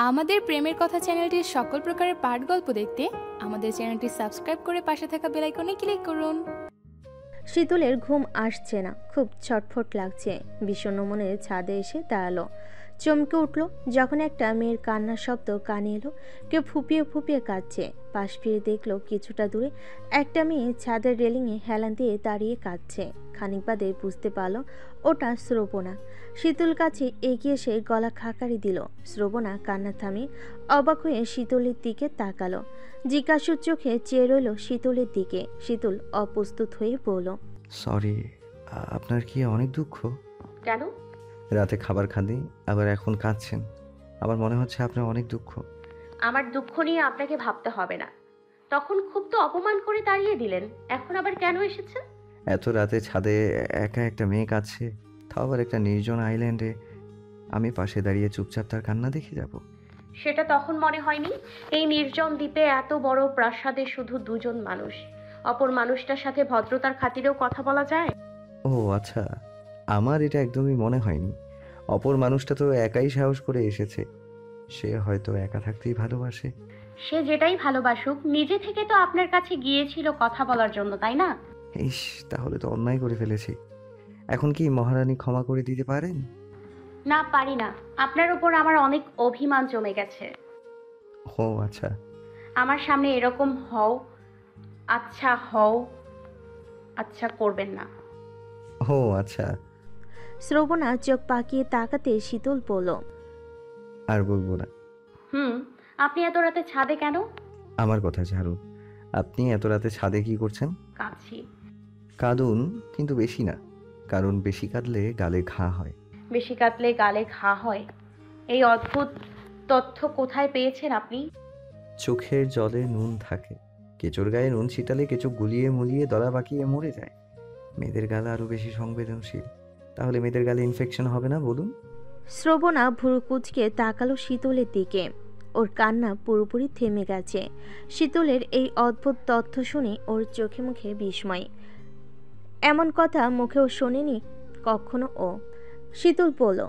আমাদের প্রেমের কথা চ্যানেলটির সকল প্রকারের পাঠ গল্প দেখতে আমাদের চ্যানেলটি সাবস্ক্রাইব করে পাশে থাকা বেল আইকনে ক্লিক করুন। শীতলের ঘুম আসছে না, খুব ছটফট লাগছে। বিষণ্ণ মনে ছাদে এসে দাঁড়ালো, চমকে উঠল যখন একটা মেয়ের কান্নার শব্দ কানে এলো। কেউ ফুপিয়ে ফুপিয়ে কাঁদছে। পাশ ফিরে দেখলো কিছুটা দূরে একটা মেয়ে ছাদের রেলিংয়ে হেলান দিয়ে দাঁড়িয়ে কাঁদছে। খানিক বাদে বুঝতে পারলো ওটা শ্রবণা। শীতল কাছে এগিয়ে এসে গলা খাকারি দিল। শ্রবণা কান্না থামিয়ে অবাক হয়ে শীতলের দিকে তাকালো, জিজ্ঞাসুর চোখে চেয়ে রইল শীতলের দিকে। শীতল অপ্রস্তুত হয়ে বলল, সরি, আপনার কি অনেক দুঃখ? কেন? রাতে খাবার খাননি, আবার এখন কাঁদছেন। আমার মনে হচ্ছে আপনার অনেক দুঃখ। আমার দুঃখ নিয়ে আপনাকে ভাবতে হবে না। তখন খুব তো অপমান করে তাড়িয়ে দিলেন, এখন আবার কেন এসেছেন? এত রাতে ছাদে একা একটা মেয়ে কাঁদছে, তাও আবার একটা নির্জন আইল্যান্ডে। আমি পাশে দাঁড়িয়ে চুপচাপ তার কান্না দেখে যাব? সেটা তখন মনে হয়নি? এই নির্জন দ্বীপে এত বড় প্রাসাদে শুধু দুজন মানুষ, অপর মানুষটার সাথে ভদ্রতার খাতিরেও কথা বলা যায়? ও আচ্ছা, আমার এটা একদমই মনে হয়নি। অপর মানুষটা তো একাই সাহস করে এসেছে, সে হয়তো একা থাকতেই ভালোবাসে। সে যেটাই ভালোবাসুক, নিজে থেকে তো আপনার কাছে গিয়েছিল কথা বলার জন্য, তাই না? ইস, তাহলে তো অন্যায় করে ফেলেছি। এখন কি মহারানী ক্ষমা করে দিতে পারেন? না, পারি না। আপনার উপর আমার অনেক অভিমান জমে গেছে। ও আচ্ছা। আমার সামনে এরকম হও হও আচ্ছা করবেন না। ও আচ্ছা। শ্রবণা চোখ পাকিয়ে তাকাতে শীতল বলল, আর বলবো না। আপনি এত রাতে ছাদে কেন? আমার কথা ছাড়ুন, আপনি এত রাতে ছাদে কি করছেন? কাঁদছি। কাঁদুন, কিন্তু বেশি না, কারণ বেশি কাঁদলে গালে ঘা হয়। বেশি কাঁদলে গালে ঘা হয়? এই অদ্ভুত তথ্য কোথায় পেয়েছেন আপনি? চোখের জলে নুন থাকে, কেঁচোর গায়ে নুন ছিটালে কেঁচো গুলিয়ে মুলিয়ে দলা বাঁকিয়ে মরে যায়। মেয়েদের গালে আরো বেশি সংবেদনশীল, তাহলে মেয়েদের গালে ইনফেকশন হবে না বলুন? শ্রবণা ভুরু কুঁচকে তাকালো শীতলের দিকে। ওর কান্না পুরোপুরি থেমে গেছে। শীতলের এই অদ্ভুত তথ্য শুনে ওর চোখে মুখে বিস্ময়। এমন কথা মুখেও শোনেনি কখনো ও। শীতল বলল,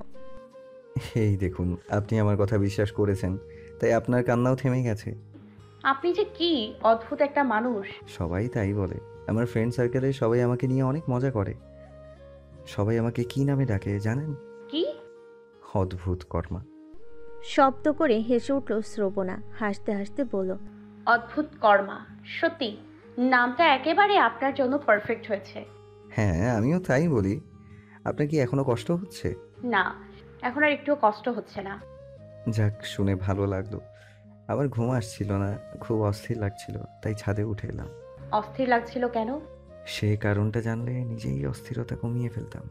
এই দেখুন, আপনি আমার কথা বিশ্বাস করেছেন, তাই আপনার কান্নাও থেমে গেছে। আপনি যে কি অদ্ভুত একটা মানুষ। সবাই তাই বলে। আমার ফ্রেন্ড সার্কেলে সবাই আমাকে নিয়ে অনেক মজা করে। সবাই আমাকে কি নামে ডাকে জানেন? কি? অদ্ভুত কর্মা। শব্দ করে হেসে উঠল শ্রবণা। হাসতে হাসতে বলল, অদ্ভুত কর্মা? সত্যি নামটা একেবারে আপনার জন্য পারফেক্ট হয়েছে। হ্যাঁ, আমিও তাই বলি। আপনার কি এখনো কষ্ট হচ্ছে? না, এখন আর একটু কষ্ট হচ্ছে না। যাক, শুনে ভালো লাগলো। আমার ঘুম আসছিল না, খুব অস্থির লাগছিল, তাই ছাদে উঠে এলাম। অস্থির লাগছিল কেন? সেই কারণটা জানলে নিজেই অস্থিরতা কমিয়ে ফেলতাম।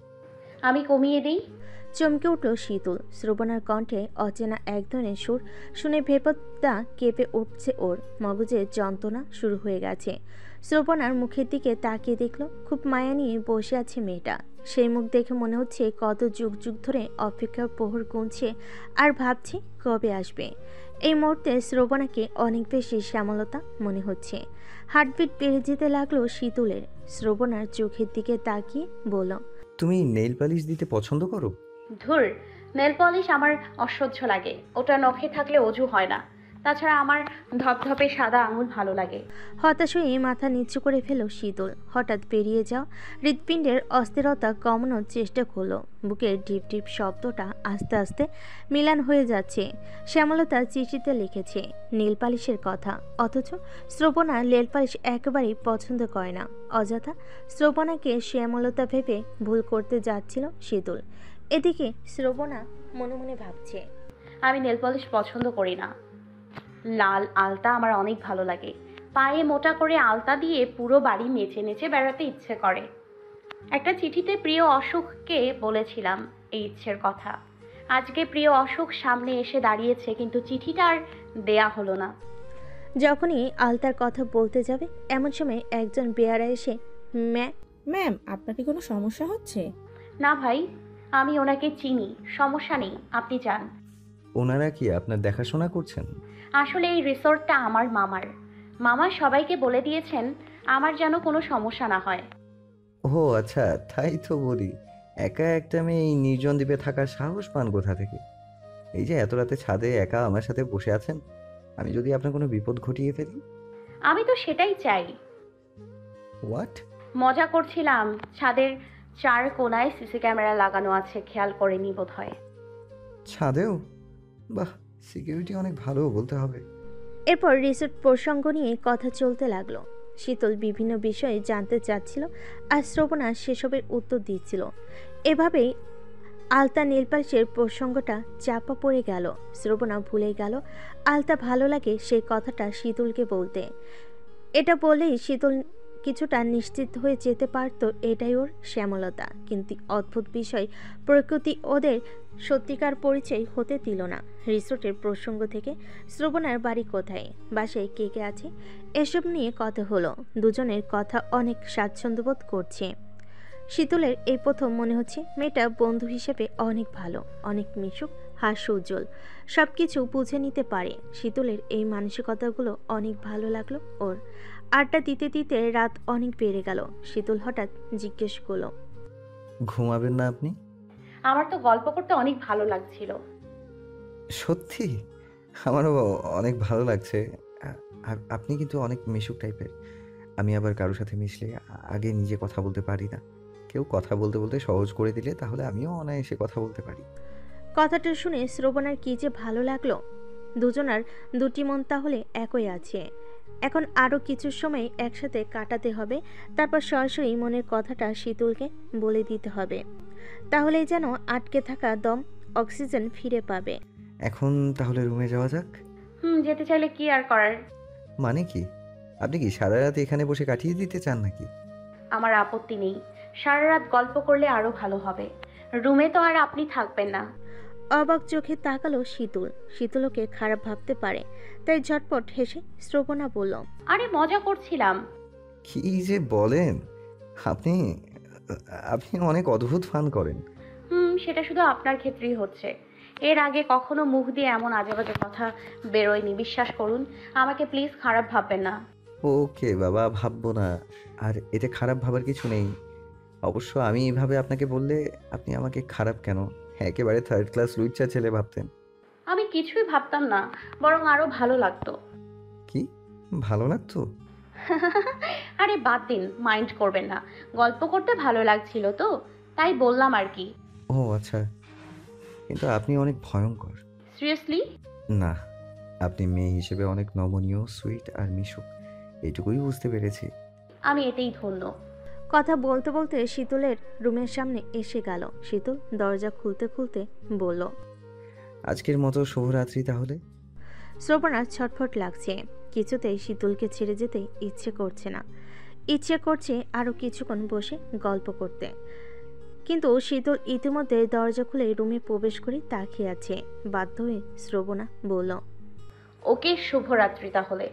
আমি কমিয়ে দিই? চমকে উঠল শীতল। শ্রবণার কণ্ঠে অচেনা এক ধরনের সুর শুনে ভেপতা কেঁপে উঠছে ওর। মগজে যন্ত্রণা শুরু হয়ে গেছে। শ্রবণার মুখের দিকে তাকিয়ে দেখল খুব মায়া নিয়ে বসে আছে মেয়েটা। সেই মুখ দেখে মনে হচ্ছে কত যুগ যুগ ধরে অপেক্ষার প্রহর গুনছে আর ভাবছে কবে আসবে। এই মুহূর্তে শ্রবণাকে অনেক বেশি শ্যামলতা মনে হচ্ছে। হার্টবিট বেড়ে যেতে লাগলো শীতলের। শ্রবণার চোখের দিকে তাকিয়ে বলল, তুমি নেইল পালিশ দিতে পছন্দ করো? ধুর, নেল পলিশ আমার অসহ্য লাগে। ওটা নখে থাকলে অজু হয় না। তাছাড়া আমার ধপধপে সাদা আঙুল ভালো লাগে। হতাশ হয়ে মাথা নিচু করে ফেল শীতল। হঠাৎ পেরিয়ে যাওয়া হৃৎপিণ্ডের অস্থিরতা কমানোর চেষ্টা করলো। বুকের ডিপ ডিপ শব্দটা আস্তে আস্তে মিলান হয়ে যাচ্ছে। শ্যামলতা চিঠিতে লিখেছে নীল পালিশের কথা, অথচ শ্রবণা নীল পালিশ একেবারেই পছন্দ করে না। অযথা শ্রবণাকে শ্যামলতা ভেবে ভুল করতে যাচ্ছিল শীতল। এদিকে শ্রবণা মনে মনে ভাবছে, আমি নেল পলিশ পছন্দ করি না। লাল আলতা আমার অনেক ভালো লাগে। পায়ে মোটা করে আলতা দিয়ে পুরো বাড়ি নেচে নেচে বেড়াতে ইচ্ছে করে। একটা চিঠিতে প্রিয় অসুখকে বলেছিলাম এই ইচ্ছের কথা। আজকে প্রিয় অসুখ সামনে এসে দাঁড়িয়েছে, কিন্তু চিঠিটা আর দেয়া হলো না। যখনই আলতার কথা বলতে যাবে এমন সময় একজন বেয়ারা এসে ম্যাম, আপনার কি কোনো সমস্যা হচ্ছে? না ভাই, আমি ওনাকে চিনি, সমস্যা নেই, আপনি যান। ওনারা কি আপনার দেখাশোনা করছেন? আসলে এই রিসোর্টটা আমার মামার। মামা সবাইকে বলে দিয়েছেন আমার যেন কোনো সমস্যা না হয়। ও আচ্ছা, তাই তো বলি, একা একটা মেয়ে এই নির্জন দ্বীপে থাকার সাহস পান কোথা থেকে? এই যে এত রাতে ছাদে একা আমার সাথে বসে আছেন, আমি যদি আপনার কোনো বিপদ ঘটিয়ে ফেলি? আমি তো সেটাই চাই। হোয়াট? মজা করছিলাম। ছাদের 4 কোণায় সিসি ক্যামেরা লাগানো আছে, খেয়াল করেনি বোধহয়। ছাদেও? বাহ, সিকিউরিটি অনেক ভালো বলতে হবে। এরপর রিসোর্ট প্রসঙ্গ নিয়ে কথা চলতে লাগলো। শীতল বিভিন্ন বিষয়ে জানতে চাচ্ছিল আর শ্রবণা সেসবের উত্তর দিচ্ছিল। এভাবেই আলতা নীলপালিশের প্রসঙ্গটা চাপা পড়ে গেল। শ্রবণা ভুলে গেল আলতা ভালো লাগে সেই কথাটা শীতলকে বলতে। এটা বলেই শীতল কিছুটা নিশ্চিত হয়ে যেতে পারত এটাই ওর শ্যামলতা। কিন্তু অদ্ভুত বিষয়, প্রকৃতি ওদের সত্যিকার পরিচয় হতে দিল না। রিসোর্টের প্রসঙ্গ থেকে শ্রবণার বাড়ি কোথায়, বাসায় কে কে আছে, এসব নিয়ে কথা হলো। দুজনের কথা অনেক স্বাচ্ছন্দ্যবোধ করছে। শীতলের এই প্রথম মনে হচ্ছে মেয়েটা বন্ধু হিসেবে অনেক ভালো, অনেক মিশুক, হাস্য উজ্জ্বল, সব কিছু বুঝে নিতে পারে। শীতলের এই মানসিকতাগুলো অনেক ভালো লাগলো ওর। আড্ডা দিতে দিতে রাত অনেক বেড়ে গেল। শীতল হঠাৎ জিজ্ঞেস করলো, ঘুমাবেন না আপনি? আমার তো গল্প করতে অনেক ভালো লাগছিল। সত্যি? আমারও অনেক ভালো লাগছে। আপনি কিন্তু অনেক মিশুক টাইপের। আমি আবার কারোর সাথে মিশলে আগে নিজে কথা বলতে পারি না। কেউ কথা বলতে বলতে সহজ করে দিলে তাহলে আমিও অনায়াসে কথা বলতে পারি। কথাটা শুনে শ্রবণার কি যে ভালো লাগলো। দুজনার দুটি মন তাহলে একই আছে। এখন আরও কিছু সময় একসাথে কাটাতে হবে, তারপর সরাসরি মনের কথাটা শীতলকে বলে দিতে হবে। তাহলেই যেন আটকে থাকা দম অক্সিজেন ফিরে পাবে। এখন তাহলে রুমে যাওয়া যাক। যেতে চাইলে কি আর করার। মানে কি? আপনি কি সারা রাত এখানে বসে কাটিয়ে দিতে চান নাকি? আমার আপত্তি নেই, সারা রাত গল্প করলে আরো ভালো হবে। রুমে তো আর আপনি থাকবেন না। অবাক চোখে তাকালো শীতল। শীতলকে খারাপ ভাবতে পারে, তাই ঝটপট হেসে শ্রবণা বলল, আরে মজা করছিলাম। কি যে বলেন! আপনি আপনি অনেক অদ্ভুত ফান করেন। সেটা শুধু আপনার ক্ষেত্রেই হচ্ছে। এর আগে কখনো মুখ দিয়ে এমন আজেবাজে কথা বেরোয়নি, বিশ্বাস করুন। আমাকে প্লিজ খারাপ ভাববেন না। ওকে বাবা, ভাববো না। আর এতে খারাপ ভাবার কিছু নেই। অবশ্য আমি এইভাবে আপনাকে বললে আপনি আমাকে খারাপ কেন, একেবারে থার্ড ক্লাস লুইচ্চা ছেলে ভাবতেন। আমি কিছুই ভাবতাম না, বরং আরো ভালো লাগতো। কি ভালো লাগতো? আরে বাদ দিন, মাইন্ড করবেন না। গল্প করতে ভালো লাগছিল তো, তাই বললাম আর কি। ও আচ্ছা, কিন্তু আপনি অনেক ভয়ঙ্কর। সিরিয়াসলি? না, আপনি মেয়ে হিসেবে অনেক নমনীয়, সুইট আর মিশুক, এইটুকুই বুঝতে পেরেছি। আমি এতেই ধন্য। কথা বলতে বলতে শীতলের রুমের সামনে এসে গেল। শীতল দরজা খুলতে খুলতে বলল, আজকের মতো শুভরাত্রি তাহলে। শ্রবণার ছটফট লাগছে। কিছুতেই শীতলকে ছেড়ে যেতে ইচ্ছে করছে না। ইচ্ছে করছে আরও কিছুক্ষণ বসে গল্প করতে, কিন্তু শীতল ইতিমধ্যে দরজা খুলে রুমে প্রবেশ করে তাকিয়ে আছে। বাধ্য হয়ে শ্রবণা বলল, ওকে, শুভরাত্রি তাহলে।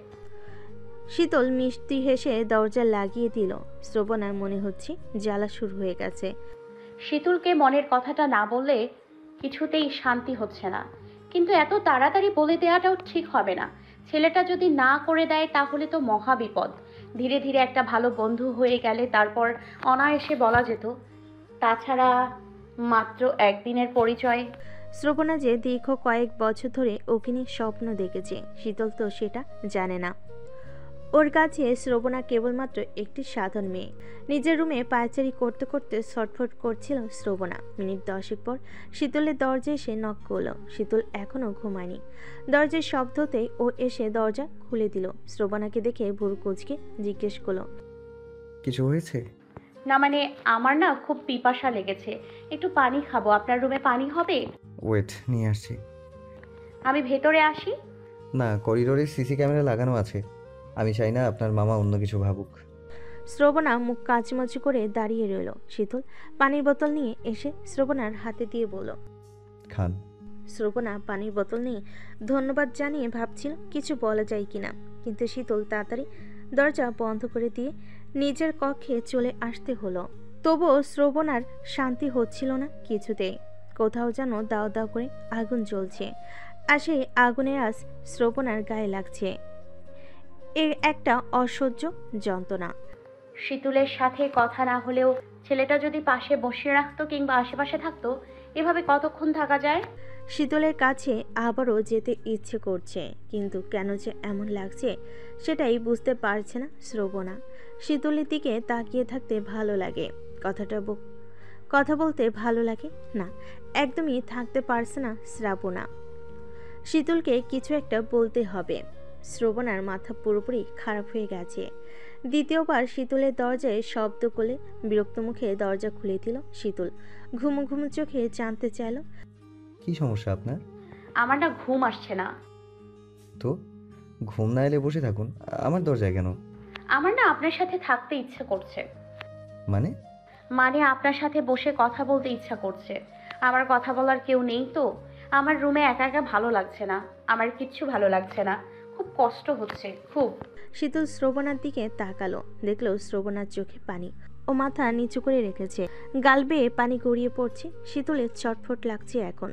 শীতল মিষ্টি হেসে দরজা লাগিয়ে দিল। শ্রবণার মনে হচ্ছে জ্বালা শুরু হয়ে গেছে। শীতলকে মনের কথাটা না বললে কিছুতেই শান্তি হচ্ছে না, কিন্তু এত তাড়াতাড়ি বলে দেওয়াটাও ঠিক হবে না। ছেলেটা যদি না করে দেয় তাহলে তো মহা বিপদ। ধীরে ধীরে একটা ভালো বন্ধু হয়ে গেলে তারপর অনায়াসে বলা যেত। তাছাড়া মাত্র একদিনের পরিচয়। শ্রবণা যে দীর্ঘ কয়েক বছর ধরে ওকে নিয়ে স্বপ্ন দেখেছে, শীতল তো সেটা জানে না। ওর কাছে শ্রবণা কেবলমাত্র একটি সাধারণ মেয়ে। নিজের রুমে পায়চারি করতে করতে ছটফট করছিল শ্রবণা। মিনিট 10 পর শীতলের দরজায় এসে নক করল। শীতল এখনও ঘুমায়নি। দরজার শব্দতেই ও এসে দরজা খুলে দিল। শ্রবণাকে দেখে ভুরু কুঁচকে জিজ্ঞেস করলো, কিছু হয়েছে? না মানে, আমার না খুব পিপাসা লেগেছে, একটু পানি খাবো। আপনার রুমে পানি হবে? ওয়েট, নিয়ে আসছি। আমি ভেতরে আসি? না, করিডোরে সিসি ক্যামেরা লাগানো আছে। আমি চাই না আপনার মামা অন্য কিছু ভাবুক। শ্রবণা মুখ কাচমাচি করে দাঁড়িয়ে রইল। শীতল পানির বোতল নিয়ে এসে শ্রবণার হাতে দিয়ে বলল, খান। শ্রবণা পানির বোতল নিয়ে ধন্যবাদ জানিয়ে ভাবছিল কিছু বলা যায় কিনা, কিন্তু শীতল তাড়াতাড়ি দরজা বন্ধ করে দিয়ে নিজের কক্ষে চলে আসতে হলো। তবুও শ্রবণার শান্তি হচ্ছিল না কিছুতেই। কোথাও যেন দাও দাও করে আগুন জ্বলছে, আর সেই আগুনের আঁচ শ্রবণার গায়ে লাগছে। এর একটা অসহ্য যন্ত্রণা। শীতলের সাথে কথা না হলেও ছেলেটা যদি পাশে বসিয়ে রাখতো কিংবা আশেপাশে থাকতো, এভাবে কতক্ষণ থাকা যায়? শীতলের কাছে আবারও যেতে ইচ্ছে করছে, কিন্তু কেন যে এমন লাগছে সেটাই বুঝতে পারছে না শ্রবণা। শীতলের দিকে তাকিয়ে থাকতে ভালো লাগে, কথা বলতে ভালো লাগে না, একদমই থাকতে পারছে না শ্রাবণা। শীতলকে কিছু একটা বলতে হবে। শ্রবণার মাথা পুরোপুরি খারাপ হয়ে গেছে। দ্বিতীয়বার শীতলের দরজায় শব্দ করলে বিরক্ত মুখে দরজা খুলে দিল শীতল। ঘুমু ঘুমু চোখে জানতে চাইল, কি সমস্যা আপনার? আমার না ঘুম আসছে না। তো ঘুম না এলে বসে থাকুন, আমার দরজায় কেন? আমার না আপনার সাথে থাকতে ইচ্ছে করছে। মানে? মানে আপনার সাথে বসে কথা বলতে ইচ্ছা করছে। আমার কথা বলার কেউ নেই তো। আমার রুমে একা একা ভালো লাগছে না। আমার কিচ্ছু ভালো লাগছে না। খুব কষ্ট হচ্ছে, খুব। শীতল শ্রবণার দিকে তাকালো, দেখলো শ্রবণার চোখে পানি। ও মাথা নিচু করে রেখেছে, গাল বেয়ে পানি গড়িয়ে পড়ছে। শীতলের চটফট লাগছে এখন।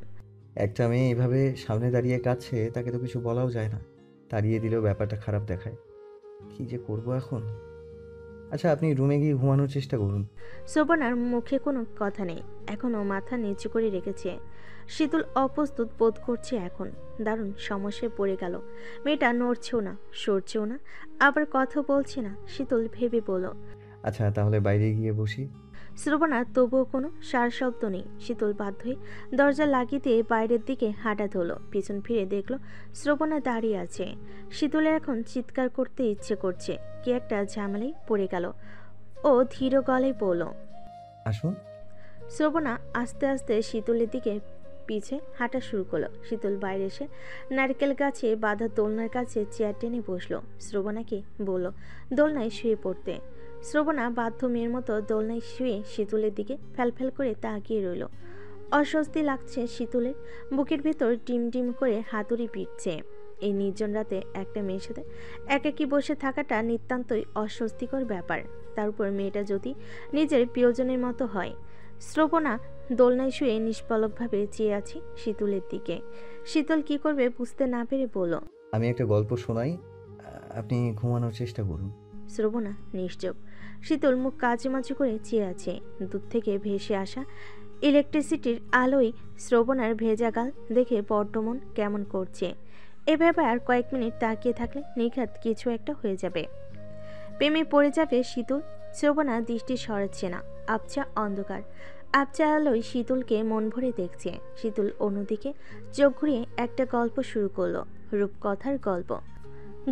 একটা মেয়ে এভাবে সামনে দাঁড়িয়ে কাছে, তাকে তো কিছু বলাও যায় না। তাড়িয়ে দিলেও ব্যাপারটা খারাপ দেখায়। কি যে করব এখন? আচ্ছা, আপনি রুমে গিয়ে ঘুমানোর চেষ্টা করুন। শ্রবণার মুখে কোনো কথা নেই, এখনও মাথা নিচু করে রেখেছে। শীতল অপ্রস্তুত বোধ করছে এখন। দারুণ সমস্যায় পড়ে গেল। মেয়েটা নড়ছেও না, সরছেও না, আবার কথা বলছে না। শীতল ভেবে বলল, আচ্ছা, তাহলে বাইরে গিয়ে বসি। শ্রবণার তবুও কোনো সার শব্দ নেই। শীতল বাধ্য হয়ে দরজা লাগিয়ে দিয়ে বাইরের দিকে হাঁটা ধরল। পিছন ফিরে দেখল শ্রবণা দাঁড়িয়ে আছে। শীতলের এখন চিৎকার করতে ইচ্ছে করছে, কি একটা ঝামেলায় পড়ে গেল। ও ধীর গলায় বলল, আসুন। শ্রবণা আস্তে আস্তে শীতলের দিকে পিছে হাঁটা শুরু করলো। শীতল বাইরে এসে নারকেল গাছে বাঁধা দোলনার কাছে চেয়ার টেনে বসলো। শ্রবণাকে বলল দোলনায় শুয়ে পড়তে। শ্রবণা বাধ্য মেয়ের মতো দোলনায় শুয়ে শীতলের দিকে ফ্যালফ্যাল করে তাকিয়ে রইল। অস্বস্তি লাগছে শীতলের, বুকের ভেতর ডিম ডিম করে হাতুড়ি পিটছে। এই নির্জন রাতে একটা মেয়ের সাথে একাকী বসে থাকাটা নিতান্তই অস্বস্তিকর ব্যাপার। তার উপর মেয়েটা যদি নিজের প্রিয়জনের মতো হয়। শ্রবণা দোলনায় শুয়ে নিষ্পলকভাবে চেয়ে আছে শীতলের দিকে। শীতল কি করবে বুঝতে না পেরে বলল, আমি একটা গল্প শোনাই, আপনি ঘুমানোর চেষ্টা করুন। শ্রবণা নিশ্চুপ। শীতল মুখ কাচুমাচু করে চেয়ে আছে। দূর থেকে ভেসে আসা ইলেকট্রিসিটির আলোয় শ্রবণার ভেজা গাল দেখে বড্ড মন কেমন করছে। এভাবে আর কয়েক মিনিট তাকিয়ে থাকলে নিঘাত কিছু একটা হয়ে যাবে, প্রেমে পড়ে যাবে শীতল। শ্রবণা দৃষ্টি সরাচ্ছে না। আবছা অন্ধকার, আবছা আলোয় শীতলকে মন ভরে দেখছে। শীতল অন্যদিকে চোখ ঘুরিয়ে একটা গল্প শুরু করলো, রূপকথার গল্প।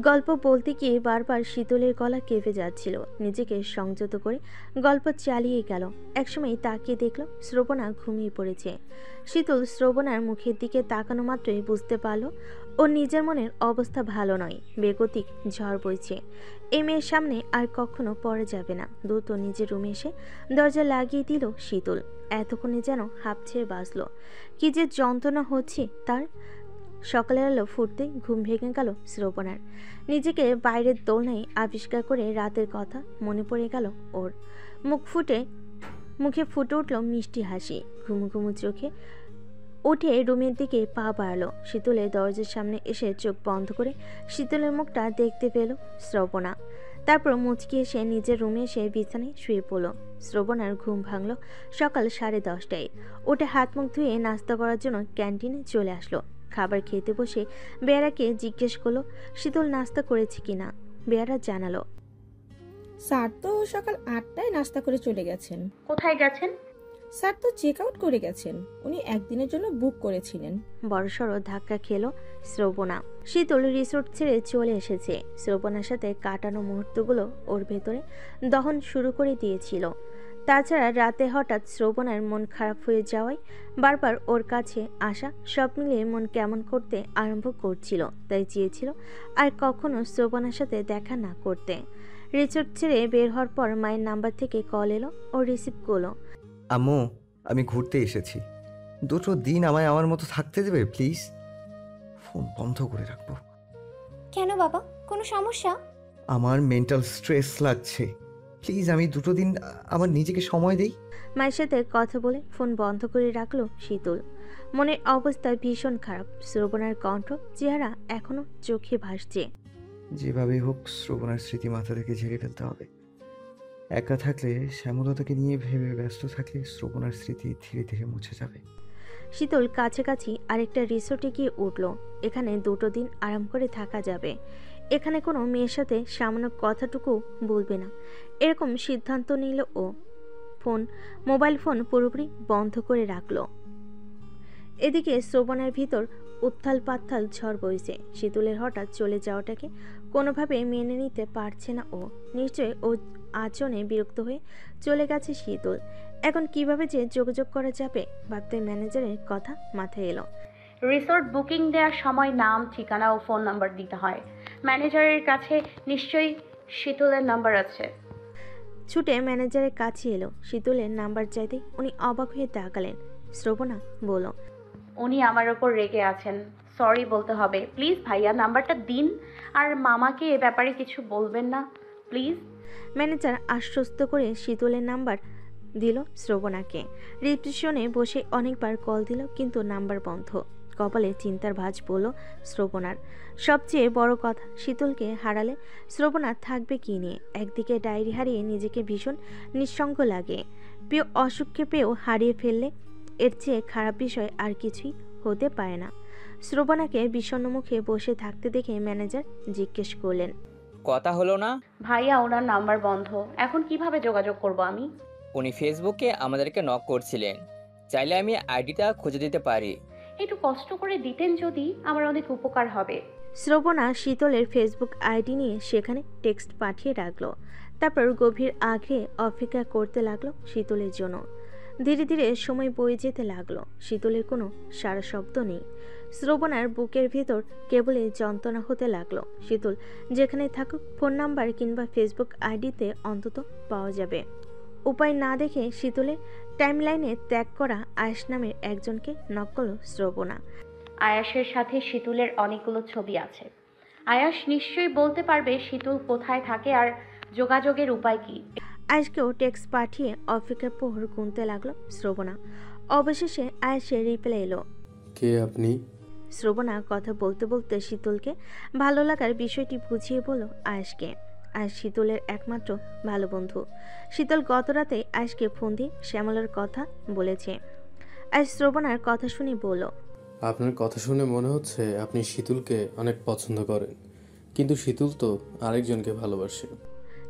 গল্প বলতে গিয়ে বারবার শীতলের গলা কেঁপে যাচ্ছিল। নিজেকে সংযত করে গল্প চালিয়ে গেল। একসময় তাকিয়ে দেখল শ্রবণা ঘুমিয়ে পড়েছে। শীতল শ্রবণার মুখের দিকে তাকানো মাত্রই বুঝতে পারল ও নিজের মনের অবস্থা ভালো নয়, বেগতিক ঝড় বইছে। এই মেয়ের সামনে আর কখনো পড়া যাবে না। দ্রুত নিজের রুমে এসে দরজা লাগিয়ে দিল শীতল। এতক্ষণে যেন হাঁপ ছেড়ে বাঁচল। কি যে যন্ত্রণা হচ্ছে তার। সকালের আলো ফুটতে ঘুম ভেঙে গেল শ্রবণার। নিজেকে বাইরের দোলনায় আবিষ্কার করে রাতের কথা মনে পড়ে গেল ওর। মুখে ফুটে উঠল মিষ্টি হাসি। ঘুমু ঘুমু চোখে উঠে রুমের দিকে পা বাড়ালো। শীতলের দরজার সামনে এসে চোখ বন্ধ করে শীতলের মুখটা দেখতে পেল শ্রবণা। তারপর মুচকি এসে নিজের রুমে এসে বিছানায় শুয়ে পড়ল। শ্রবণার ঘুম ভাঙল সকাল 10:30টায়। উঠে হাত মুখ ধুয়ে নাস্তা করার জন্য ক্যান্টিনে চলে আসলো। খাবার খেতে বসে বেয়ারাকে জিজ্ঞেস করলো শীতল নাস্তা করেছে কিনা। বেয়ারা জানালো, স্যার তো সকাল 8টায় নাস্তা করে চলে গেছেন। কোথায় গেছেন? স্যার তো চেক আউট করে গেছেন, উনি একদিনের জন্য বুক করেছিলেন। বড়সড় ধাক্কা খেলো শ্রবণা। শীতল রিসোর্ট ছেড়ে চলে এসেছে। শ্রবণার সাথে কাটানো মুহূর্তগুলো ওর ভেতরে দহন শুরু করে দিয়েছিল। তাছাড়া রাতে হঠাৎ শ্রবণার মন খারাপ হয়ে যাওয়ায় বারবার ওর কাছে আসা সব মিলিয়ে মন কেমন করতে আরম্ভ করছিল। তাই চেয়েছিল আর কখনো শ্রবণার সাথে দেখা না করতে। রিসোর্ট ছেড়ে বের হওয়ার পর মায়ের নাম্বার থেকে কল এলো। ও রিসিভ করলো। আম্মু, আমি ঘুরতে এসেছি, 2টো দিন আমায় আমার মতো থাকতে দেবে প্লিজ? ফোন বন্ধ করে রাখবো। কেন বাবা, কোনো সমস্যা? আমার মেন্টাল স্ট্রেস লাগছে, প্লিজ আমি 2টো দিন আমার নিজেকে সময় দেই। মায়ের সাথে কথা বলে ফোন বন্ধ করে রাখলো শীতল। মনের অবস্থা ভীষণ খারাপ। শ্রবণার কণ্ঠ, চেহারা এখনো চোখে ভাসছে। যেভাবে হোক শ্রবণার স্মৃতি মাথা থেকে ঝেড়ে ফেলতে হবে। একা থাকলে, শ্যামলতাকে নিয়ে ভেবে ব্যস্ত থাকলে শ্রবণার স্মৃতি ধীরে ধীরে মুছে যাবে। শীতল কাছাকাছি আরেকটা রিসোর্টে গিয়ে উঠল। এখানে 2 দিন আরাম করে থাকা যাবে। এখানে কোনো মেয়ের সাথে সামান্য কথাটুকু বলবে না, এরকম সিদ্ধান্ত নিল ও। মোবাইল ফোন পুরোপুরি বন্ধ করে রাখলো। এদিকে শ্রবণের ভিতর উত্থাল পাত্থাল ঝড় বইছে। শীতলের হঠাৎ চলে যাওয়াটাকে কোনোভাবে মেনে নিতে পারছে না ও। নিশ্চয় ও আচরণে বিরক্ত হয়ে চলে গেছে শীতল। এখন কিভাবে যে যোগাযোগ করা যাবে ভাবতে ম্যানেজারের কথা মাথায় এলো। রিসোর্ট বুকিং দেওয়ার সময় নাম, ঠিকানা ও ফোন নাম্বার দিতে হয়। ম্যানেজারের কাছে নিশ্চয়ই শীতলের নাম্বার আছে। ছুটে ম্যানেজারের কাছে এলো। শীতলের নাম্বার চাইতে উনি অবাক হয়ে তাকালেন। শ্রবণা বলল, উনি আমার ওপর রেগে আছেন, সরি বলতে হবে। প্লিজ ভাইয়া নাম্বারটা দিন, আর মামাকে এ ব্যাপারে কিছু বলবেন না প্লিজ। ম্যানেজার আশ্বস্ত করে শীতলের নাম্বার দিল শ্রবণাকে। রিসেপশনে বসে অনেকবার কল দিল, কিন্তু নাম্বার বন্ধ। কপালে চিন্তার ভাঁজ পড়ল শ্রবণার। সবচেয়ে বড় কথা, শীতলকে হারালে শ্রবণা থাকবে কি নিয়ে? একদিকে ডায়েরি হারিয়ে নিজেকে ভীষণ নিঃসঙ্গ লাগে। প্রিয় অসুখকে পেয়েও হারিয়ে ফেললে এর চেয়ে খারাপ বিষয় আর কিছুই হতে পারে না। শ্রবণাকে বিষণ্ণ মুখে বসে থাকতে দেখে ম্যানেজার জিজ্ঞেস করলেন, কথা হলো না? ভাইয়া ওনার নাম্বার বন্ধ, এখন কিভাবে যোগাযোগ করব আমি? উনি ফেসবুকে আমাদেরকে নক করছিলেন, চাইলে আমি আইডিটা খুঁজে দিতে পারি। একটু কষ্ট করে দিতেন যদি আমার অনেক উপকার হবে। শ্রবণা শীতলের ফেসবুক আইডি নিয়ে সেখানে টেক্সট পাঠিয়ে রাখলো। তারপর গভীর আগ্রহে অপেক্ষা করতে লাগলো শীতলের জন্য। ধীরে ধীরে সময় বয়ে যেতে লাগলো। শীতলের কোনো সারা শব্দ নেই। শ্রবণার বুকের ভিতর কেবলই যন্ত্রণা হতে লাগলো। শীতল যেখানে থাকুক ফোন নাম্বার কিংবা ফেসবুক আইডিতে অন্তত পাওয়া যাবে। উপায় না দেখে শীতলের টাইমলাইনে ত্যাগ করা আয়েশ নামের একজনকে নক করল শ্রবণা। আয়াসের সাথে শীতলের অনেকগুলো ছবি আছে। আয়াস নিশ্চয়ই বলতে পারবে শীতল কোথায় থাকে আর যোগাযোগের উপায় কি। আয়েশকেও টেক্সট পাঠিয়ে অপেক্ষার প্রহর গুনতে লাগলো শ্রবণা। অবশেষে আয়েশের রিপ্লাই এলো। কে আপনি? শ্রবণা কথা বলতে বলতে শীতলকে ভালো লাগার বিষয়টি বুঝিয়ে বলল আয়েশকে। আয়েশ শীতলের একমাত্র ভালো বন্ধু। শীতল গত রাতে আয়েশকে ফোন দিয়ে শ্যামলার কথা বলেছে। আয়েশ শ্রবণার কথা শুনে বলল, আপনার কথা শুনে মনে হচ্ছে আপনি শীতলকে অনেক পছন্দ করেন, কিন্তু শীতল তো আরেকজনকে ভালোবাসে।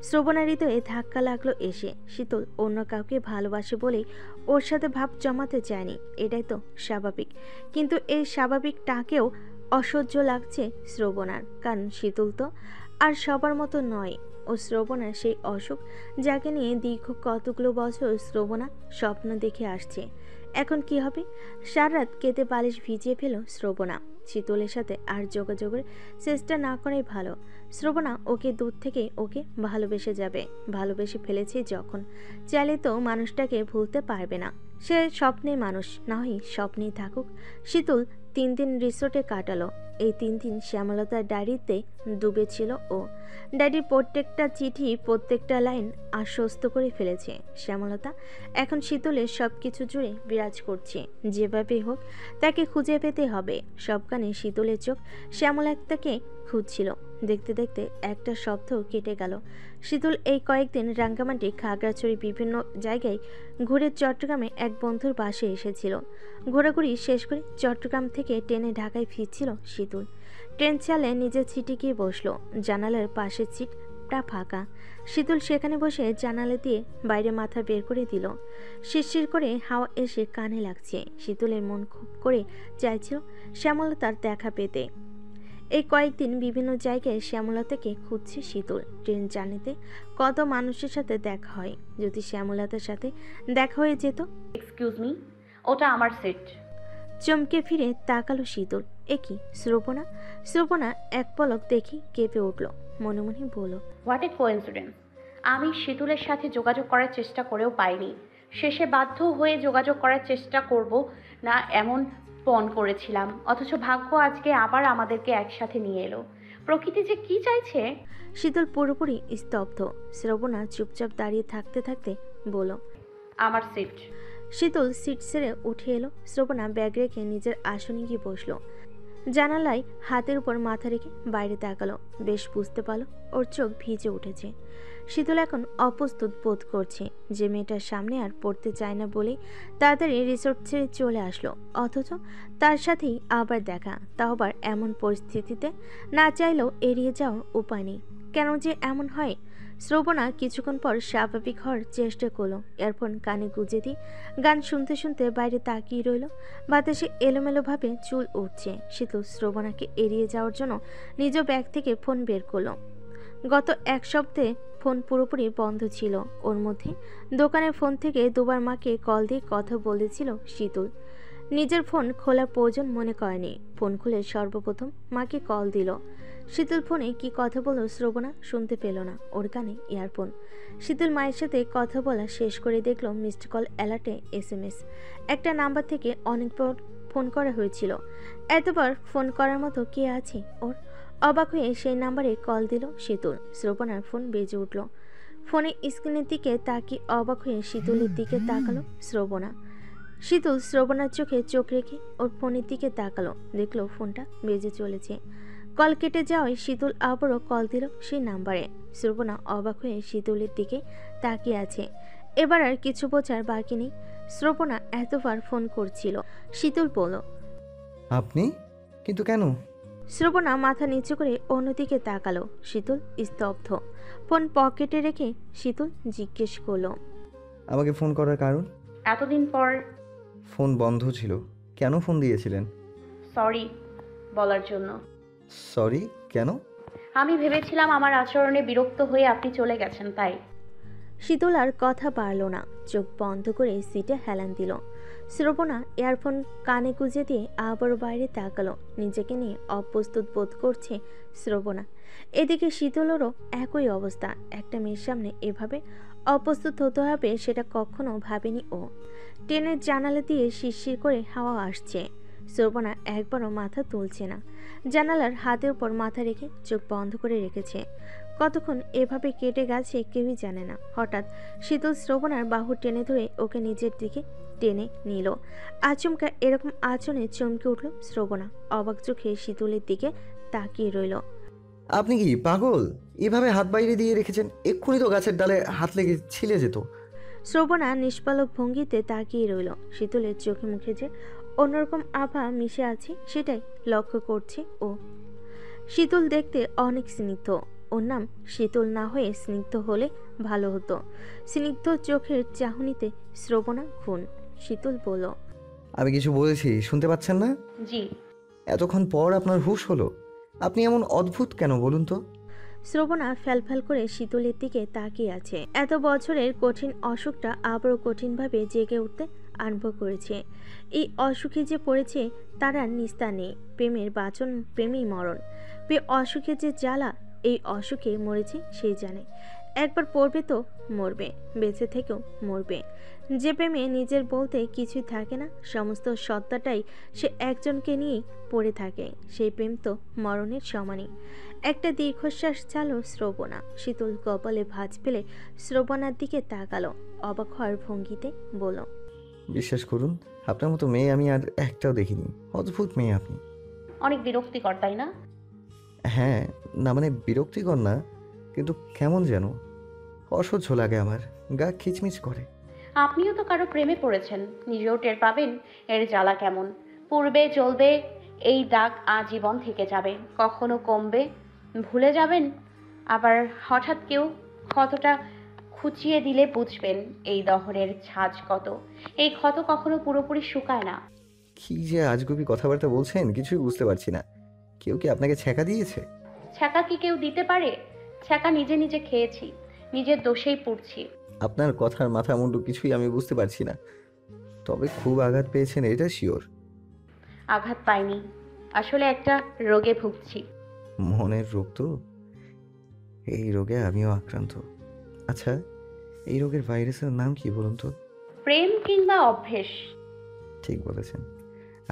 শ্রবণার হৃদয়ে ধাক্কা লাগলো এসে। শীতল অন্য কাউকে ভালোবাসে বলেই ওর সাথে ভাব জমাতে চায়নি, এটাই তো স্বাভাবিক। কিন্তু এই স্বাভাবিকটাকেও অসহ্য লাগছে শ্রবণার, কারণ শীতল তো আর সবার মতো নয়। ও শ্রবণার সেই অসুখ, যাকে নিয়ে দীর্ঘ কতগুলো বছর শ্রবণা স্বপ্ন দেখে আসছে। এখন কি হবে? সারা রাত কেঁদে বালিশ ভিজিয়ে ফেল শ্রবণা। শীতলের সাথে আর যোগাযোগের চেষ্টা না করাই ভালো। শ্রবণা ওকে দূর থেকে ওকে ভালোবেসে যাবে। ভালোবেসে ফেলেছে যখন, চাইলে তো মানুষটাকে ভুলতে পারবে না। সে স্বপ্নে মানুষ, না হয় স্বপ্নেই থাকুক। শীতল 3 দিন রিসোর্টে কাটালো। এই 3 দিন শ্যামলতার ডায়েরিতে ডুবেছিল ও। ডায়েরির প্রত্যেকটা চিঠি, প্রত্যেকটা লাইন আশ্বস্ত করে ফেলেছে শ্যামলতা। এখন শীতলের সব কিছু জুড়ে বিরাজ করছে। যেভাবে হোক তাকে খুঁজে পেতে হবে। সবখানে শীতলের চোখ শ্যামলতাকে খুঁজছিল। দেখতে দেখতে একটা সপ্তাহ কেটে গেল। শীতল এই কয়েকদিন রাঙ্গামাটি, খাগড়াছড়ি বিভিন্ন জায়গায় ঘুরে চট্টগ্রামে এক বন্ধুর বাসে এসেছিল। ঘোরাঘুরি শেষ করে চট্টগ্রাম থেকে ট্রেনে ঢাকায় ফিরছিল শীতল। ট্রেন চালে নিজের সিটে গিয়ে বসলো। জানালার পাশের সিটটা ফাঁকা। শীতল সেখানে বসে জানালা দিয়ে বাইরে মাথা বের করে দিল। শিরশির করে হাওয়া এসে কানে লাগছে। শীতলের মন খুব করে চাইছিল শ্যামলতার দেখা পেতে। এই কয়েকদিন বিভিন্ন জায়গায় শ্যামলতাকে খুঁজছে শীতল। ট্রেন জার্নিতে কত মানুষের সাথে দেখা হয়। যদি শ্যামলতার সাথে দেখা হয়ে যেত। এক্সকিউজ মি, ওটা আমার সিট। চমকে ফিরে তাকালো শীতল। এ কি শ্রবণা? শ্রবণা এক পলক দেখি কেঁপে উঠল। মনে মনে বলল, হোয়াট এ কোইন্সিডেন্স। আমি শীতলের সাথে যোগাযোগ করার চেষ্টা করেও পাইনি। শেষে বাধ্য হয়ে যোগাযোগ করার চেষ্টা করব না এমন পণ করেছিলাম, অথচ ভাগ্য আজকে আবার আমাদেরকে একসাথে নিয়ে এলো। প্রকৃতি যে কি চাইছে। শীতল পুরোপুরি স্তব্ধ। শ্রবণা চুপচাপ দাঁড়িয়ে থাকতে থাকতে বলল, আমার সিট। শীতল সিট ছেড়ে উঠে এলো। শ্রবণা ব্যাগ রেখে নিজের আসনে গিয়ে বসলো। জানালায় হাতের উপর মাথা রেখে বাইরে তাকালো। বেশ বুঝতে পারলো ওর চোখ ভিজে উঠেছে। শীতল এখন অপ্রস্তুত বোধ করছে যে মেয়েটার সামনে আর পড়তে চায় না বলেই তাড়াতাড়ি রিসোর্ট ছেড়ে চলে আসলো, অথচ তার সাথেই আবার দেখা, তাও আবার এমন পরিস্থিতিতে। না চাইলেও এড়িয়ে যাওয়ার উপায় নেই। কেন যে এমন হয়? শ্রবণা কিছুক্ষণ পর স্বাভাবিক হওয়ার চেষ্টা করলো। এরপর কানে গুজে দিয়ে গান শুনতে শুনতে বাইরে তাকিয়ে রইল। বাতাসে এলোমেলোভাবে চুল উঠছে। শীতল শ্রবণাকে এড়িয়ে যাওয়ার জন্য নিজ ব্যাগ থেকে ফোন বের করলো। গত এক সপ্তাহে ফোন পুরোপুরি বন্ধ ছিল ওর মধ্যে। দোকানের ফোন থেকে দুবার মাকে কল দিয়ে কথা বলেছিল শীতল। নিজের ফোন খোলার প্রয়োজন মনে করেনি। ফোন খুলে সর্বপ্রথম মাকে কল দিল। শীতল ফোনে কি কথা বলল শ্রবণা শুনতে পেল না, ওর কানে ইয়ারফোন। শীতল মায়ের সাথে কথা বলা শেষ করে দেখলো মিসড কল অ্যালার্টে SMS। একটা নাম্বার থেকে অনেকবার ফোন করা হয়েছিল। এতবার ফোন করার মতো কে আছে ওর? অবাক হয়ে সেই নাম্বারে কল দিল শীতল। শ্রবণার ফোন বেজে উঠল। ফোনে স্ক্রিনের দিকে তাকিয়ে অবাক হয়ে শীতলের দিকে তাকালো শ্রবণা। শীতল শ্রবণার চোখে চোখ রেখে ওর ফোনের দিকে তাকালো, দেখলো ফোনটা বেজে চলেছে। কল কেটে যাওয়ায় শীতল আবারও কল দিল সেই নাম্বারে। শ্রবণা অবাক হয়ে শীতলের দিকে তাকিয়ে আছে। এবার আর কিছু বোঝার বাকি নেই। শ্রবণা এতবার ফোন করছিল। শীতল বলল, আপনি? কিন্তু কেন? শ্রবণা মাথা নিচু করে অন্যদিকে তাকালো। শীতল স্তব্ধ। ফোন পকেটে রেখে শীতল জিজ্ঞেস করলো, আমাকে ফোন করার কারণ? এতদিন পর ফোন বন্ধ ছিল। কেন ফোন দিয়েছিলেন? সরি বলার জন্য। সরি কেন? আমি ভেবেছিলাম আমার আচরণে বিরক্ত হয়ে আপনি চলে গেছেন, তাই। শীতল আর কথা পারল না, চোখ বন্ধ করে সিটে হেলান দিল। শ্রবণা ইয়ারফোন কানে গুঁজে দিয়ে আবারও বাইরে তাকালো। নিজেকে নিয়ে অপ্রস্তুত বোধ করছে শ্রবণা। এদিকে শীতলেরও একই অবস্থা। একটা মেয়ের সামনে এভাবে অপ্রস্তুত হতে হবে সেটা কখনো ভাবেনি ও। ট্রেনের জানালা দিয়ে শিরশির করে হাওয়া আসছে। শ্রবণা একবারও মাথা তুলছে না। জানালার হাতের উপর মাথা রেখে চোখ বন্ধ করে রেখেছে। কতক্ষণ এভাবে কেটে গেছে কেউই জানে না। হঠাৎ শীতল শ্রবণার বাহু টেনে ধরে ওকে নিজের দিকে টেনে নিল। আচমকা এরকম আচরণে চমকে উঠল শ্রবণা। অবাক চোখে শীতলের দিকে তাকিয়ে রইল। আপনি কি পাগল? এভাবে হাত বাইরে দিয়ে রেখেছেন, এক্ষুনি তো গাছের ডালে হাত লেগে ছিলে যেত। শ্রবণা নিষ্পালক ভঙ্গিতে তাকিয়ে রইল। শীতলের চোখে মুখে যে অন্যরকম আভা মিশে আছে সেটাই লক্ষ্য করছে ও। শীতল দেখতে অনেক স্নিগ্ধ। ওর নাম শীতল না হয়ে স্নিগ্ধ হলে ভালো হতো। স্নিগ্ধ চোখের চাহনিতে শ্রবণা খুন। শীতল বলল, আমি কিছু বলেছি শুনতে পাচ্ছেন না? জি। এতক্ষণ পর আপনার হুঁশ হলো? আপনি এমন অদ্ভুত কেন বলুন তো? শ্রবণা ফ্যালফ্যাল করে শীতলের দিকে তাকিয়ে আছে। এত বছরের কঠিন অসুখটা আবারও কঠিনভাবে জেগে উঠতে আরম্ভ করেছে। এই অসুখে যে পড়েছে তার আর নিস্তার নেই। প্রেমের বাচন, প্রেমেই মরণ। অসুখে যে জ্বালা, এই অসুখে মরেছে সেই জানে। একবার পড়বে তো মরবে, বেঁচে থেকেও মরবে। যে প্রেমে নিজের বলতে কিছুই থাকে না, সমস্ত সত্তাটাই সে একজনকে নিয়েই পড়ে থাকে, সেই প্রেম তো মরণের সমানই। একটা দীর্ঘশ্বাস ছাড়ল শ্রবণা। শীতল কপালে ভাঁজ ফেলে শ্রবণার দিকে তাকালো। অবাক হওয়ার ভঙ্গিতে বলল, বিশ্বাস করুন, আপনার মতো মেয়ে আমি আর একটাও দেখিনি। অদ্ভুত মেয়ে আপনি। অনেক বিরক্তিকর, তাই না? হ্যাঁ, না মানে বিরক্তিকর না, কিন্তু কেমন যেন অসহ্য লাগে আমার, গা খিচমিচ করে। আপনিও তো কারো প্রেমে পড়েছেন, নিজেও টের পাবেন এর জ্বালা কেমন। পূর্বে চলবে এই দাগ আজীবন থেকে যাবে, কখনো কমবে, ভুলে যাবেন। আবার হঠাৎ কেউ ক্ষতটা খুঁচিয়ে দিলে বুঝবেন এই দহনের ঝাঁজ কত। এই ক্ষত কখনো পুরোপুরি শুকায় না। কি যে আজগুবি কথাবার্তা বলছেন, কিছুই বুঝতে পারছি না। কেউ কি আপনাকে ছ্যাঁকা দিয়েছে? ছ্যাঁকা কি কেউ দিতে পারে? ছ্যাঁকা নিজে নিজে খেয়েছি, নিজের দোষেই পুড়ছি। আপনার কথার মাথা মুন্ডু কিছুই আমি বুঝতে পারছি না, তবে খুব আঘাত পেয়েছেন এটা শিওর। আঘাত পাইনি, আসলে একটা রোগে ভুগছি। মনের রোগ তো? এই রোগে আমিও আক্রান্ত। আচ্ছা, এই রোগের ভাইরাসের নাম কি বলুন তো? প্রেম কিংবা অভ্যেস? ঠিক বলেছেন,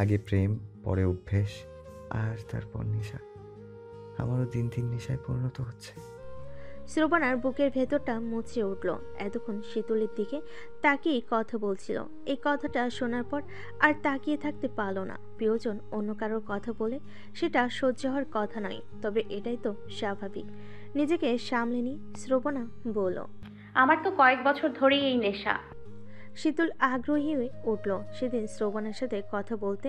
আগে প্রেম, পরে অভ্যেস, আর তারপর নেশা। আমারও দিন দিন নেশায় পরিণত হচ্ছে। শ্রবণার বুকের ভেতরটা মুচড়ে উঠল। এতক্ষণ শীতলের দিকে তাকিয়ে কথা বলছিল। এই কথাটা শোনার পর আর তাকিয়ে থাকতে পারল না। প্রিয়জন অন্য কারোর কথা বলে সেটা সহ্য হওয়ার কথা নয়, তবে এটাই তো স্বাভাবিক। নিজেকে সামলে নি শ্রবণা বলল। আমার তো কয়েক বছর ধরেই এই নেশা। শীতল আগ্রহী হয়ে উঠল। সেদিন শ্রবণের সাথে কথা বলতে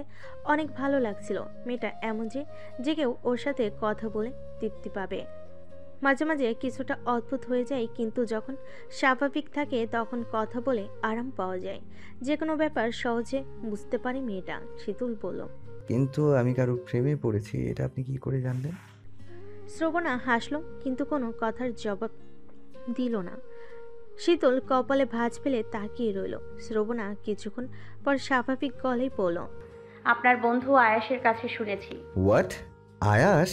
অনেক ভালো লাগছিল। মেয়েটা এমন যে কেউ ওর সাথে কথা বলে তৃপ্তি পাবে। মাঝে মাঝে কিছুটা অদ্ভুত হয়ে যায়, কিন্তু যখন স্বাভাবিক থাকে তখন কথা বলে আরাম পাওয়া যায়। যে কোনো ব্যাপার সহজে বুঝতে পারে মেয়েটা। শীতল বলল। কিন্তু আমি কারো প্রেমে পড়েছি, এটা আপনি কি করে জানলেন? শ্রবণা হাসলো, কিন্তু কোনো কথার জবাব দিল না। শীতল কপালে ভাঁজ ফেলে তাকিয়ে রইল। শ্রবণা কিছুক্ষণ পর স্বাভাবিক গলায় বলল। আপনার বন্ধু আয়াসের কাছে শুনেছি। হোয়াট? আয়াস?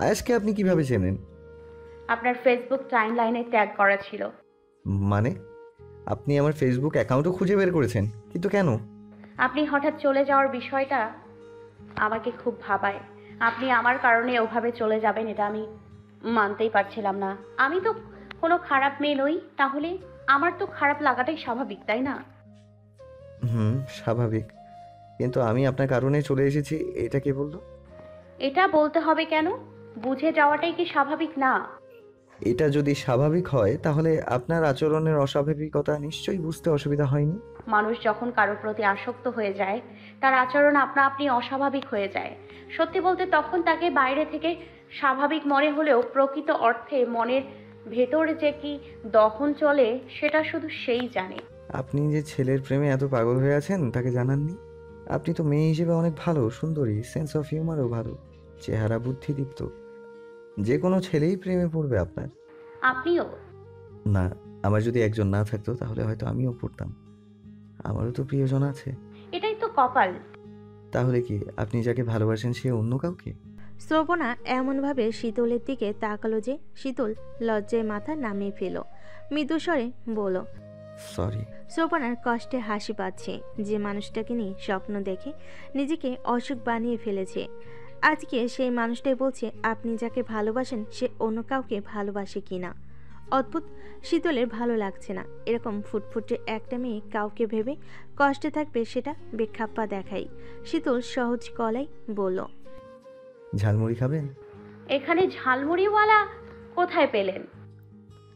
আয়াসকে আপনি কিভাবে চেনেন? আপনার ফেসবুক টাইমলাইনে ট্যাগ করা ছিল। মানে আপনি আমার ফেসবুক অ্যাকাউন্টও খুঁজে বের করেছেন? কিন্তু কেন? আপনি হঠাৎ চলে যাওয়ার বিষয়টা আমাকে খুব ভাবায়। আপনি আমার কারণে ওভাবে চলে যাবেন এটা আমি মানতেই পারছিলাম না। আমি তো কোনো খারাপ মেয়ে নই, তাহলে আমার তো খারাপ লাগাটাই স্বাভাবিক, তাই না? স্বাভাবিক, কিন্তু আমি আপনার কারণে চলে এসেছি এটা কে বললো? এটা বলতে হবে কেন? বুঝে যাওয়াটাই কি স্বাভাবিক না? এটা যদি স্বাভাবিক হয় তাহলে আপনার আচরণের অস্বাভাবিকতা নিশ্চয়ই বুঝতে অসুবিধা হয়নি। মানুষ যখন কারোর প্রতি আসক্ত হয়ে যায় তার আচরণ আপনা আপনি অস্বাভাবিক হয়ে যায়। সত্যি বলতে তখন তাকে বাইরে থেকে স্বাভাবিক মনে হলেও প্রকৃত অর্থে মনের ভেতরে যে কি দহন চলে সেটা শুধু সেই জানে। আপনি যে ছেলের প্রেমে এত পাগল হয়ে আছেন তাকে জানাননি? আপনি তো মেয়ে হিসেবে অনেক ভালো, সুন্দরী, সেন্স অফ হিউমারও ভালো, চেহারা বুদ্ধিদীপ্ত। যে কোনো ছেলেই প্রেমে পড়বে আপনার। আপনিও? না, আমার যদি একজন না থাকতো তাহলে হয়তো আমিও পড়তাম। আমারও তো প্রিয়জন আছে। এটাই তো কপাল। তাহলে কি আপনি যাকে ভালোবাসেন সে অন্য কাউকে? শ্রবণা এমনভাবে শীতলের দিকে তাকালো যে শীতল লজ্জায় মাথা নামিয়ে ফেল। মৃদুস্বরে বলল। সরি। শ্রবণার কষ্টে হাসি পাচ্ছে। যে মানুষটাকে নিয়ে স্বপ্ন দেখে নিজেকে অসুখ বানিয়ে ফেলেছে, আজকে সেই মানুষটাই বলছে আপনি যাকে ভালোবাসেন সে অন্য কাউকে ভালোবাসে কিনা। অদ্ভুত, শীতলের ভালো লাগছে না। এরকম ফুটফুটে একটা মেয়ে কাউকে ভেবে কষ্টে থাকবে সেটা বেখাপ্পা দেখাই। শীতল সহজ গলায় বলল। ঝালমুড়ি খাবেন? এখানে ঝালমুড়িওয়ালা কোথায় পেলেন?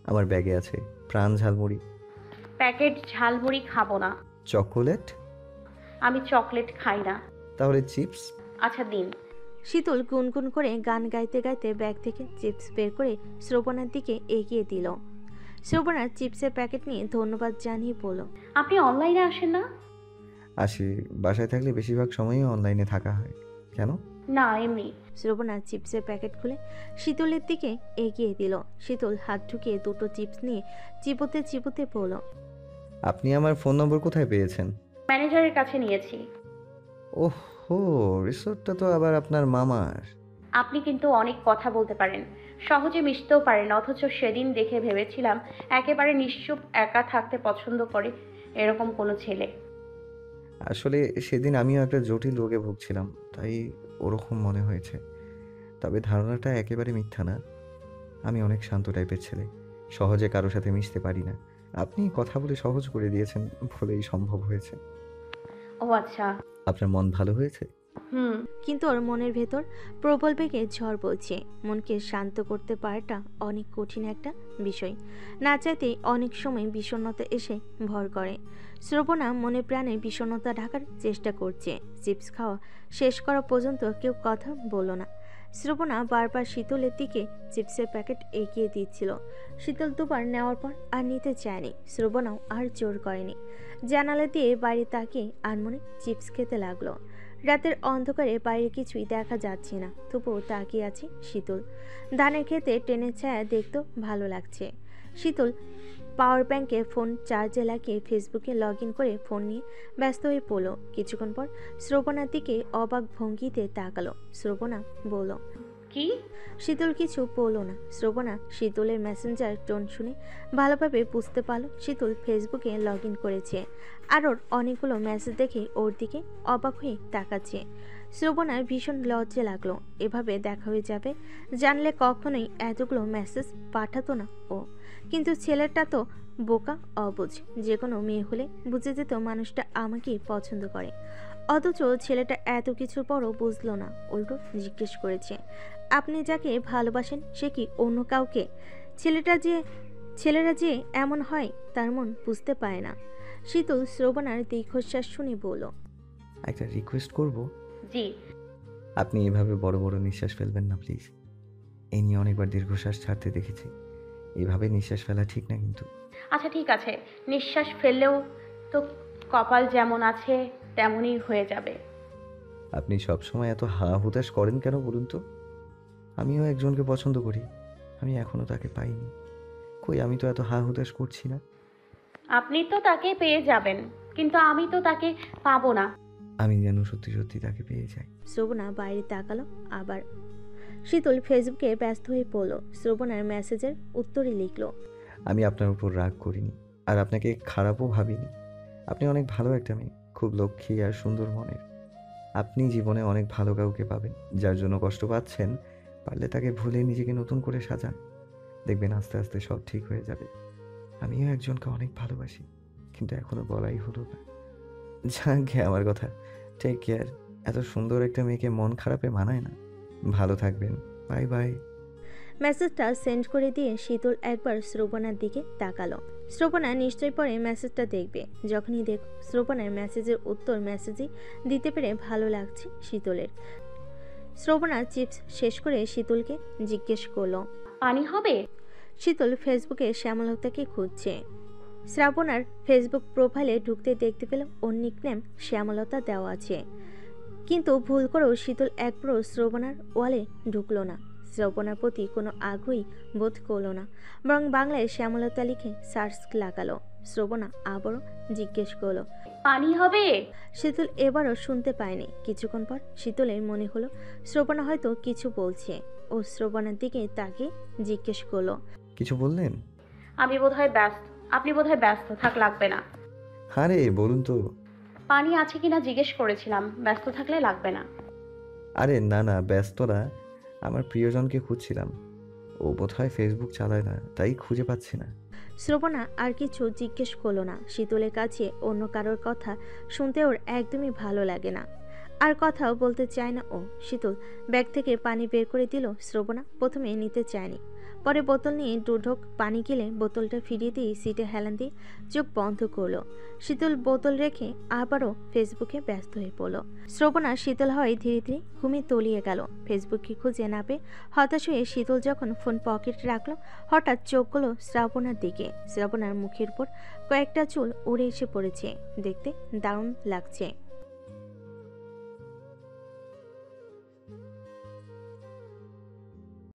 আমার ব্যাগে আছে, প্রাণ ঝালমুড়ি। প্যাকেট ঝালমুড়ি খাবো না। চকোলেট? আমি চকলেট খাই না। তাহলে চিপস? আচ্ছা দিন। শীতল গুনগুন করে গান গাইতে গাইতে ব্যাগ থেকে চিপস বের করে শ্রবণার দিকে এগিয়ে দিল। শ্রবণার চিপসের প্যাকেট নিয়ে ধন্যবাদ জানিয়ে বলল। আপনি অনলাইনে আসেন না? আসি, বাসায় থাকলে বেশিরভাগ সময়ই অনলাইনে থাকা হয়। কেন? না এমনি। শ্রবণা চিপসের প্যাকেট খুলে শীতলের দিকে এগিয়ে দিল। শীতল হাত ঢুকিয়ে দুটো চিপস নিয়ে চিবোতে চিবোতে বলল। আপনি আমার ফোন নম্বর কোথায় পেয়েছেন? ম্যানেজারের কাছে নিয়েছি। ওহো, রিসোর্টটা তো আবার আপনার মামার। আপনি কিন্তু অনেক কথা বলতে পারেন, সহজে মিশতেও পারেন, অথচ সেদিন দেখে ভেবেছিলাম একেবারে নিশ্চুপ একা থাকতে পছন্দ করে এরকম কোনো ছেলে। আসলে সেদিন আমিও একটা জটিল রোগে ভুগছিলাম, তাই ওরকম মনে হয়েছে। তবে ধারণাটা একেবারে মিথ্যা না। আমি অনেক শান্ত টাইপের ছেলে, সহজে কারোর সাথে মিশতে পারি না। আপনি কথা বলে সহজ করে দিয়েছেন বলেই সম্ভব হয়েছে। ও আচ্ছা। আপনার মন ভালো হয়েছে? কিন্তু ওর মনের ভেতর প্রবল বেগে ঝড় বইছে। মনকে শান্ত করতে পারাটা অনেক কঠিন একটা বিষয়। না চাইতেই অনেক সময় বিষণ্ণতা এসে ভর করে। শ্রবণা মনে প্রাণে বিষণ্ণতা ঢাকার চেষ্টা করছে। চিপস খাওয়া শেষ করা পর্যন্ত কেউ কথা বলল না। শ্রবণা বারবার শীতলের দিকে চিপসের প্যাকেট এগিয়ে দিচ্ছিল। শীতল দুবার নেওয়ার পর আর নিতে চায়নি। শ্রবণাও আর জোর করেনি। জানালা দিয়ে বাইরে তাকিয়ে আনমনে চিপস খেতে লাগলো। রাতের অন্ধকারে বাইরে কিছুই দেখা যাচ্ছে না, তবুও তাকিয়ে আছে শীতল। ধানের ক্ষেতে ট্রেনের ছায়া দেখতে ভালো লাগছে। শীতল পাওয়ার ব্যাংকে ফোন চার্জে লাগিয়ে ফেসবুকে লগ ইন করে ফোন নিয়ে ব্যস্ত হয়ে পড়ল। কিছুক্ষণ পর শ্রবণার দিকে অবাক ভঙ্গিতে তাকালো। শ্রবণা বলল। কি? শীতল কিছু বলল না। শ্রবণা শীতলের মেসেঞ্জার টোন শুনে ভালোভাবে বুঝতে পারল শীতল ফেসবুকে লগ ইন করেছে। আর ওর অনেকগুলো মেসেজ দেখে ওর দিকে অবাক হয়ে তাকাচ্ছে। শ্রবণার ভীষণ লজ্জা লাগলো। এভাবে দেখা হয়ে যাবে জানলে কখনোই এতগুলো মেসেজ পাঠাতো না ও। কিন্তু ছেলেটা তো বোকা অবুঝ, যে কোনো মেয়ে হলে বুঝে যেত মানুষটা আমাকেই পছন্দ করে। অথচ ছেলেটা এত কিছুর পরও বুঝলো না, উল্টো জিজ্ঞেস করেছে, আপনি যাকে ভালোবাসেন সে কি অন্য কাউকে? ছেলেরা যে এমন হয় তার মন বুঝতে পারে না। শীতল শ্রবণার দীর্ঘশ্বাস শুনে বলল, একটা রিকোয়েস্ট করব, জি। আপনি এভাবে বড় বড় নিঃশ্বাস ফেলবেন না প্লিজ। এই নিয়ে অনেকবার দীর্ঘশ্বাস ছাড়তে দেখেছি, এইভাবে নিঃশ্বাস ফেলা ঠিক না কিন্তু। আচ্ছা ঠিক আছে, নিঃশ্বাস ফেললেও তো কপাল যেমন আছে তেমনই হয়ে যাবে। আপনি সবসময় এত হা হুতাশ করেন কেন বলুন তো? আমিও একজনকে পছন্দ করি, আমি এখনো তাকে পাইনি। কই, আমি তো এত হা হুতাশ করছি না। আপনি তো তাকে পেয়ে যাবেন, কিন্তু আমি তো তাকে পাবো না। আমি যেন সত্যি সত্যি তাকে পেয়ে যাই। শ্রবণা বাইরে তাকালো আবার। শীতল ফেসবুকে ব্যস্ত হয়ে পড়ল। শ্রবণার মেসেজের উত্তরই লিখল, আমি আপনার উপর রাগ করিনি, আর আপনাকে খারাপও ভাবিনি। আপনি অনেক ভালো একটা মেয়ে, খুব লক্ষ্মী আর সুন্দর মনের। আপনি জীবনে অনেক ভালো কাউকে পাবেন। যার জন্য কষ্ট পাচ্ছেন, পারলে তাকে ভুলে নিজেকে নতুন করে সাজান। দেখবেন আস্তে আস্তে সব ঠিক হয়ে যাবে। আমিও একজনকে অনেক ভালোবাসি, কিন্তু এখনো বলাই হলো না। যাকে আমার কথা, টেক কেয়ার। এত সুন্দর একটা মেয়েকে মন খারাপে মানায় না। ভালো থাকবেন, বাই বাই। মেসেজটা সেন্ড করে দিয়ে শীতল একবার শ্রবণার দিকে তাকালো। শ্রবণা নিশ্চয়ই পরে মেসেজটা দেখবে। যখনই দেখ শ্রবণার মেসেজের উত্তর মেসেজই দিতে পেরে ভালো লাগছে শীতলের। শ্রবণা চিপস শেষ করে শীতলকে জিজ্ঞেস করলো, পানি হবে? শীতল ফেসবুকে শ্যামলতাকে খুঁজছে। শ্রাবণার ফেসবুক প্রোফাইলে ঢুকতে দেখতে পেল ওর নিকনেম শ্যামলতা দেওয়া আছে, কিন্তু ভুল করেও শীতল একবারও শ্রবণার ওয়ালে ঢুকলো না। শ্রবণার প্রতি কোনো আগ্রহী বোধ করলো না, বরং বাংলায় শ্যামলতা লিখে সার্চ লাগালো। শ্রবণা আবারও জিজ্ঞেস করলো, পানি হবে? শীতল এবারও শুনতে পায়নি। কিছুক্ষণ পর শীতলের মনে হলো শ্রবণা হয়তো কিছু বলছে। ও শ্রবণার দিকে তাকিয়ে জিজ্ঞেস করলো, কিছু বললেন? আমি বোধহয় ব্যস্ত। আপনি বোধহয় ব্যস্ত, থাক লাগবে না। আরে বলুন তো। পানি আছে কিনা জিজ্ঞেস করেছিলাম, ব্যস্ত থাকলে লাগবে না। আরে না না, ব্যস্ত না, আমার প্রিয়জনকে খুঁজছিলাম। ও বোধহয় ফেসবুক চালায় না, তাই খুঁজে পাচ্ছি না। শ্রবণা আর কিছু জিজ্ঞেস করলো না। শীতলের কাছে অন্য কারোর কথা শুনতে ওর একদমই ভালো লাগে না, আর কথাও বলতে চায় না ও। শীতল ব্যাগ থেকে পানি বের করে দিল। শ্রবণা প্রথমে নিতে চায়নি, পরে বোতল নিয়ে দুঢোক পানি গেলে বোতলটা ফিরিয়ে দিয়ে সিটে হেলান দিয়ে চোখ বন্ধ করলো। শীতল বোতল রেখে আবারও ফেসবুকে ব্যস্ত হয়ে পড়ল। শ্রবণা শীতল হয় ধীরে ধীরে ঘুমে তলিয়ে গেল। ফেসবুকে খুঁজে না পেয়ে হতাশ হয়ে শীতল যখন ফোন পকেটে রাখলো, হঠাৎ চোখ গেল শ্রাবণার দিকে। শ্রাবণার মুখের উপর কয়েকটা চুল উড়ে এসে পড়েছে, দেখতে দারুণ লাগছে।